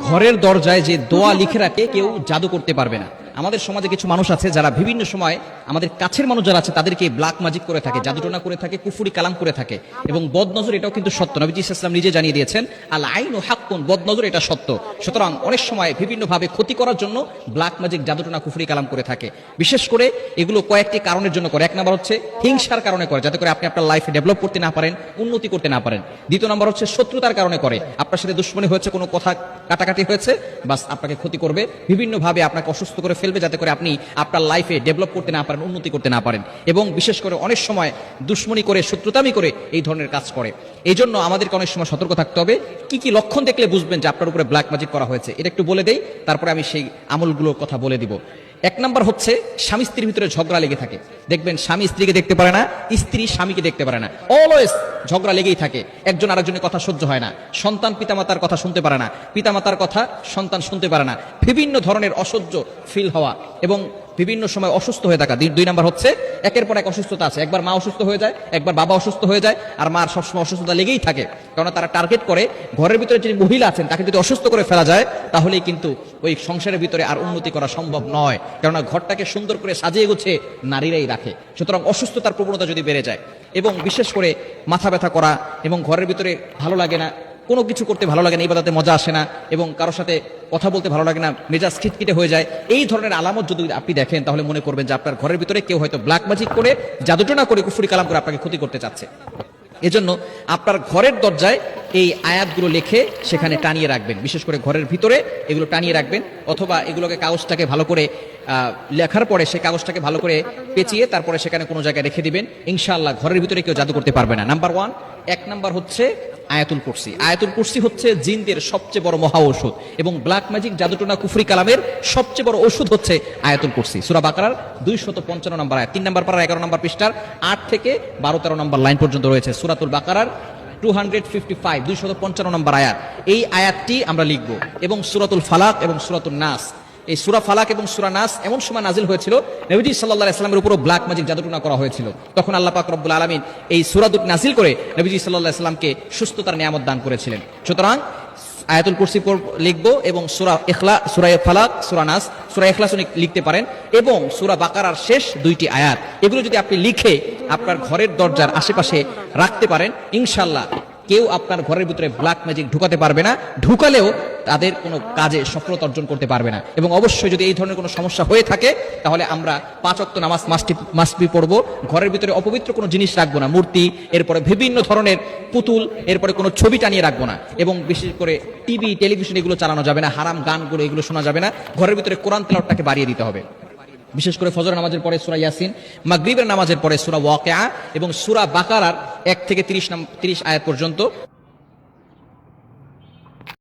ঘরের দরজায় যে দোয়া লিখে রাখে কেউ জাদু করতে পারবে না। আমাদের সমাজে কিছু মানুষ আছে যারা বিভিন্ন সময় আমাদের কাছের মানুষ যারা আছে তাদেরকে ব্ল্যাক ম্যাজিক করে থাকে, জাদুটোনা করে থাকে, কুফুরি কালাম করে থাকে এবং বদনজর এটাও কিন্তু সত্য। নবী সাল্লাল্লাহু আলাইহি ওয়াসাল্লাম নিজে জানিয়ে দিয়েছেন আল আইনু হাক্কুন, বদনজর এটা সত্য। সুতরাং অনেক সময় বিভিন্নভাবে ক্ষতি করার জন্য ব্ল্যাক ম্যাজিক, জাদুটোনা, কুফুরি কালাম করে থাকে। বিশেষ করে এগুলো কয়েকটি কারণের জন্য করে। এক নাম্বার হচ্ছে হিংসার কারণে করে, যাতে করে আপনি আপনার লাইফে ডেভেলপ করতে না পারেন, উন্নতি করতে না পারেন। দ্বিতীয় নাম্বার হচ্ছে শত্রুতার কারণে করে, আপনার সাথে দুশ্মনী হয়েছে, কোনো কথা কাটাকাটি হয়েছে, বাস আপনাকে ক্ষতি করবে, বিভিন্নভাবে আপনাকে অসুস্থ করে ফেলবে, যাতে করে আপনি আপনার লাইফে ডেভেলপ করতে না পারেন, উন্নতি করতে না পারেন। এবং বিশেষ করে অনেক সময় দুশ্মনী করে, শত্রুতামি করে এই ধরনের কাজ করে। এই জন্য আমাদেরকে অনেক সময় সতর্ক থাকতে হবে। কি কি লক্ষণ দেখলে বুঝবেন যে আপনার উপরে ব্ল্যাক ম্যাজিক করা হয়েছে, এটা একটু বলে দেই, তারপরে আমি সেই আমলগুলোর কথা বলে দিব। এক নাম্বার হচ্ছে স্বামী স্ত্রীর ভিতরে ঝগড়া লেগে থাকে। দেখবেন স্বামী স্ত্রীকে দেখতে পারে না, স্ত্রী স্বামীকে দেখতে পারে না, অলওয়েজ ঝগড়া লেগেই থাকে, একজন আরেকজনের কথা সহ্য হয় না, সন্তান পিতামাতার কথা শুনতে পারে না, পিতামাতার কথা সন্তান শুনতে পারে না, বিভিন্ন ধরনের অসহ্য ফিল হওয়া এবং বিভিন্ন সময় অসুস্থ হয়ে থাকা। দুই নাম্বার হচ্ছে একের পর এক অসুস্থতা আছে, একবার মা অসুস্থ হয়ে যায়, একবার বাবা অসুস্থ হয়ে যায়, আর মার সবসময় অসুস্থতা লেগেই থাকে। কারণ তারা টার্গেট করে ঘরের ভিতরে যে মহিলা আছেন তাকে যদি অসুস্থ করে ফেলা যায় তাহলেই কিন্তু ওই সংসারের ভিতরে আর উন্নতি করা সম্ভব নয়। কেননা ঘরটাকে সুন্দর করে সাজিয়ে গুছিয়ে নারীরাই রাখে। সুতরাং অসুস্থতার প্রবণতা যদি বেড়ে যায় এবং বিশেষ করে মাথা ব্যথা করা এবং ঘরের ভিতরে ভালো লাগে না, কোনো কিছু করতে ভালো লাগে না, ইবাদতে মজা আসে না এবং কারোর সাথে কথা বলতে ভালো লাগে না, মেজাজ খিটখিটে হয়ে যায়, এই ধরনের আলামত যদি আপনি দেখেন তাহলে মনে করবেন যে আপনার ঘরের ভিতরে কেউ হয়তো ব্ল্যাক ম্যাজিক করে, জাদুটোনা করে, কুফরি কালাম করে আপনাকে ক্ষতি করতে চাচ্ছে। এজন্য আপনার ঘরের দরজায় এই আয়াতগুলো লিখে সেখানে টানিয়ে রাখবেন। বিশেষ করে ঘরের ভিতরে এগুলো টানিয়ে রাখবেন, অথবা এগুলোকে কাগজটাকে ভালো করে লেখার পরে সেই কাগজটাকে ভালো করে পেঁচিয়ে তারপরে সেখানে কোনো জায়গায় রেখে দিবেন। ইনশাআল্লাহ ঘরের ভিতরে কেউ জাদু করতে পারবে না। নাম্বার ওয়ান, এক নাম্বার হচ্ছে আয়াতুল কুরসি। আয়াতুল কুরসি হচ্ছে জিনদের সবচেয়ে বড় মহা ঔষধ এবং ব্ল্যাক ম্যাজিক, জাদুটোনা, কুফরি কালামের সবচেয়ে বড় ওষুধ হচ্ছে আয়াতুল কুরসি। সূরা বাকারার 255 নম্বর আয়াত, 3 নম্বর পারা 11 নম্বর পৃষ্ঠার 8 থেকে 12-13 নম্বর লাইন পর্যন্ত রয়েছে। সূরাতুল বাকারার 255 255 নম্বর আয়াত, এই আয়াতটি আমরা লিখব। এবং সূরাতুল ফালাক এবং সূরাতুন নাস, এই সূরা ফালাক এবং সূরা নাস এমন সময় নাজিল হয়েছিল নবীজি সাল্লাল্লাহু আলাইহি ওয়াসাল্লামের উপর ব্ল্যাক ম্যাজিক, জাদুটোনা করা হয়েছিল। তখন আল্লাহ পাক রব্বুল আলামিন এই সূরা দুটি নাজিল করে নবীজি সাল্লাল্লাহু আলাইহি ওয়াসাল্লামকে সুস্থতার নিয়ামত দান করেছিলেন। সুতরাং আয়াতুল কুরসি লিখবো এবং সূরা ফালাক, সূরা নাস, সূরা ইখলাস লিখতে পারেন এবং সূরা বাকারার শেষ দুইটি আয়াত, এগুলো যদি আপনি লিখে আপনার ঘরের দরজার আশেপাশে রাখতে পারেন, ইনশাআল্লাহ কেউ আপনার ঘরের ভিতরে ব্ল্যাক ম্যাজিক ঢুকাতে পারবে না, ঢুকালেও তাদের কোনো কাজে সফলতা অর্জন করতে পারবে না। এবং অবশ্যই যদি এই ধরনের কোনো সমস্যা হয়ে থাকে তাহলে আমরা 5 ওয়াক্ত নামাজ মাস্টবি পড়বো, ঘরের ভিতরে অপবিত্র কোনো জিনিস রাখবো না, মূর্তি, এরপরে বিভিন্ন ধরনের পুতুল, এরপরে কোনো ছবি টানিয়ে রাখবো না, এবং বিশেষ করে টিভি, টেলিভিশন এগুলো চালানো যাবে না, হারাম গানগুলো এগুলো শোনা যাবে না। ঘরের ভিতরে কোরআন তেলাওয়াতটাকে বাড়িয়ে দিতে হবে। বিশেষ করে ফজর নামাজের পরে সূরা ইয়াসিন, মাগরিবের নামাজের পরে সূরা ওয়াকিয়া এবং সূরা বাকারার 1 থেকে 30 আয়াত পর্যন্ত